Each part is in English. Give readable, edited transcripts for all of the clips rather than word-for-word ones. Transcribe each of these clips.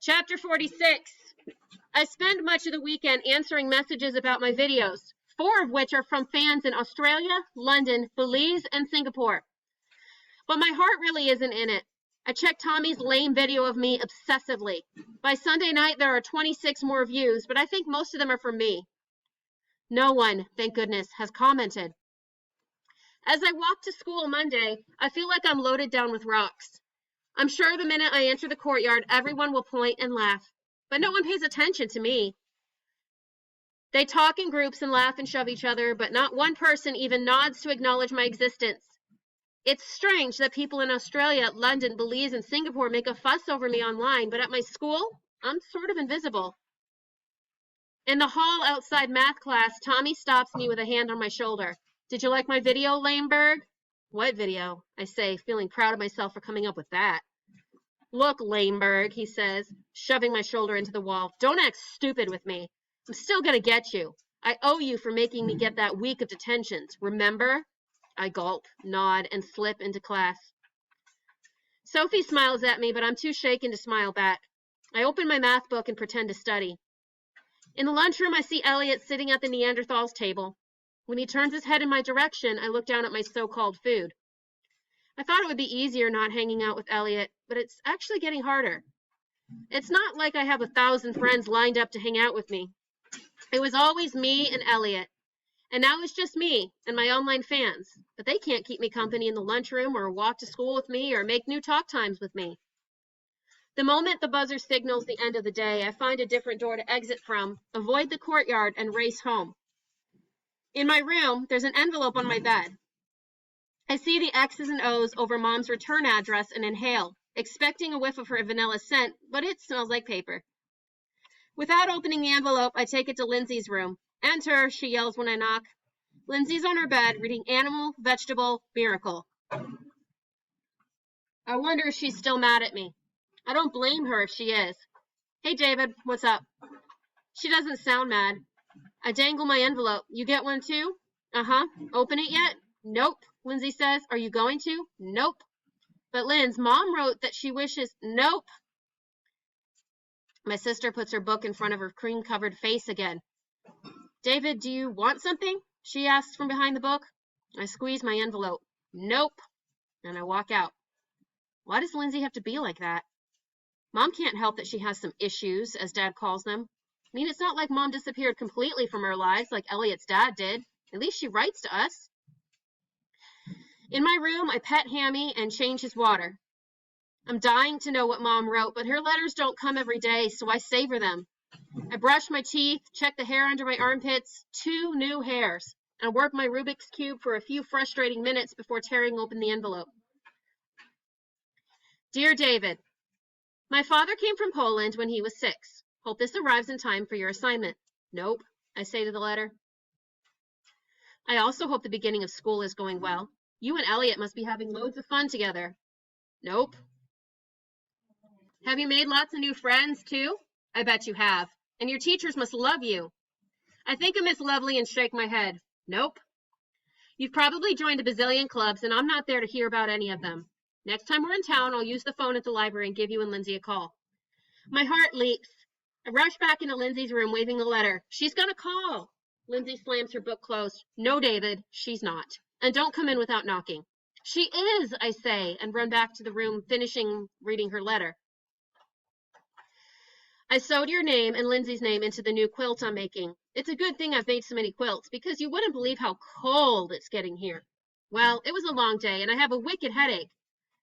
Chapter 46. I spend much of the weekend answering messages about my videos, 4 of which are from fans in Australia, London, Belize, and Singapore. But my heart really isn't in it. I check Tommy's lame video of me obsessively. By Sunday night, there are 26 more views, but I think most of them are for me. No one, thank goodness, has commented. As I walk to school Monday, I feel like I'm loaded down with rocks. I'm sure the minute I enter the courtyard, everyone will point and laugh, but no one pays attention to me. They talk in groups and laugh and shove each other, but not one person even nods to acknowledge my existence. It's strange that people in Australia, London, Belize, and Singapore make a fuss over me online, but at my school, I'm sort of invisible. In the hall outside math class, Tommy stops me with a hand on my shoulder. Did you like my video, Lameberg? What video? I say, feeling proud of myself for coming up with that. Look, Lameberg, he says, shoving my shoulder into the wall. Don't act stupid with me. I'm still gonna get you. I owe you for making me get that week of detentions. Remember? I gulp, nod, and slip into class. Sophie smiles at me, but I'm too shaken to smile back. I open my math book and pretend to study. In the lunchroom, I see Elliot sitting at the Neanderthals table. When he turns his head in my direction, I look down at my so-called food. I thought it would be easier not hanging out with Elliot, but it's actually getting harder. It's not like I have 1,000 friends lined up to hang out with me. It was always me and Elliot. And now it's just me and my online fans. But they can't keep me company in the lunchroom or walk to school with me or make new talk times with me. The moment the buzzer signals the end of the day, I find a different door to exit from, avoid the courtyard, and race home. In my room, there's an envelope on my bed. I see the X's and O's over Mom's return address and inhale, expecting a whiff of her vanilla scent, but it smells like paper. Without opening the envelope, I take it to Lindsay's room. Enter, she yells when I knock. Lindsay's on her bed, reading Animal, Vegetable, Miracle. I wonder if she's still mad at me. I don't blame her if she is. Hey, David, what's up? She doesn't sound mad. I dangle my envelope. You get one too? Uh-huh. Open it yet? Nope, Lindsay says. Are you going to? Nope. But Linz, Mom wrote that she wishes... Nope. My sister puts her book in front of her cream-covered face again. David, do you want something? She asks from behind the book. I squeeze my envelope. Nope. And I walk out. Why does Lindsay have to be like that? Mom can't help that she has some issues, as Dad calls them. I mean, it's not like Mom disappeared completely from our lives like Elliot's dad did. At least she writes to us. In my room, I pet Hammy and change his water. I'm dying to know what Mom wrote, but her letters don't come every day, so I savor them. I brush my teeth, check the hair under my armpits, 2 new hairs, and work my Rubik's Cube for a few frustrating minutes before tearing open the envelope. Dear David, my father came from Poland when he was 6. Hope this arrives in time for your assignment. Nope, I say to the letter. I also hope the beginning of school is going well. You and Elliot must be having loads of fun together. Nope. Have you made lots of new friends, too? I bet you have. And your teachers must love you. I think of Miss Lovely and shake my head. Nope. You've probably joined a bazillion clubs, and I'm not there to hear about any of them. Next time we're in town, I'll use the phone at the library and give you and Lindsay a call. My heart leaps. I rush back into Lindsay's room, waving the letter. She's gonna call. Lindsay slams her book closed. No, David, she's not. And don't come in without knocking. She is, I say, and run back to the room, finishing reading her letter. I sewed your name and Lindsay's name into the new quilt I'm making. It's a good thing I've made so many quilts, because you wouldn't believe how cold it's getting here. Well, it was a long day, and I have a wicked headache.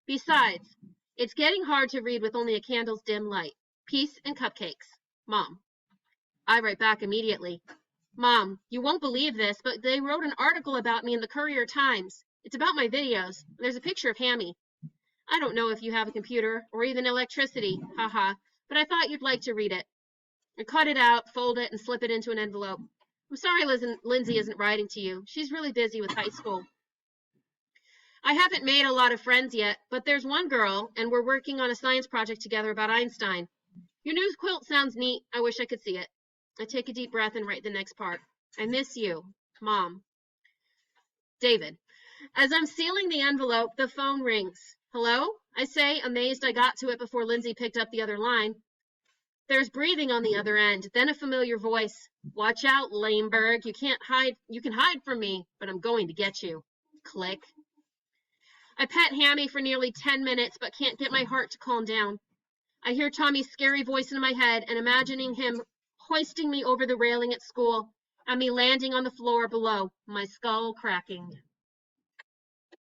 Besides, it's getting hard to read with only a candle's dim light. Peace and cupcakes. Mom. I write back immediately. Mom, you won't believe this, but they wrote an article about me in the Courier Times. It's about my videos. There's a picture of Hammy. I don't know if you have a computer or even electricity, haha, but I thought you'd like to read it. I cut it out, fold it, and slip it into an envelope. I'm sorry Lindsay isn't writing to you. She's really busy with high school. I haven't made a lot of friends yet, but there's one girl, and we're working on a science project together about Einstein. Your new quilt sounds neat. I wish I could see it. I take a deep breath and write the next part. I miss you, Mom. David. As I'm sealing the envelope, the phone rings. Hello? I say, amazed I got to it before Lindsay picked up the other line. There's breathing on the other end, then a familiar voice. Watch out, Lameberg. You can hide from me, but I'm going to get you. Click. I pet Hammy for nearly 10 minutes, but can't get my heart to calm down. I hear Tommy's scary voice in my head and imagining him hoisting me over the railing at school and me landing on the floor below, my skull cracking.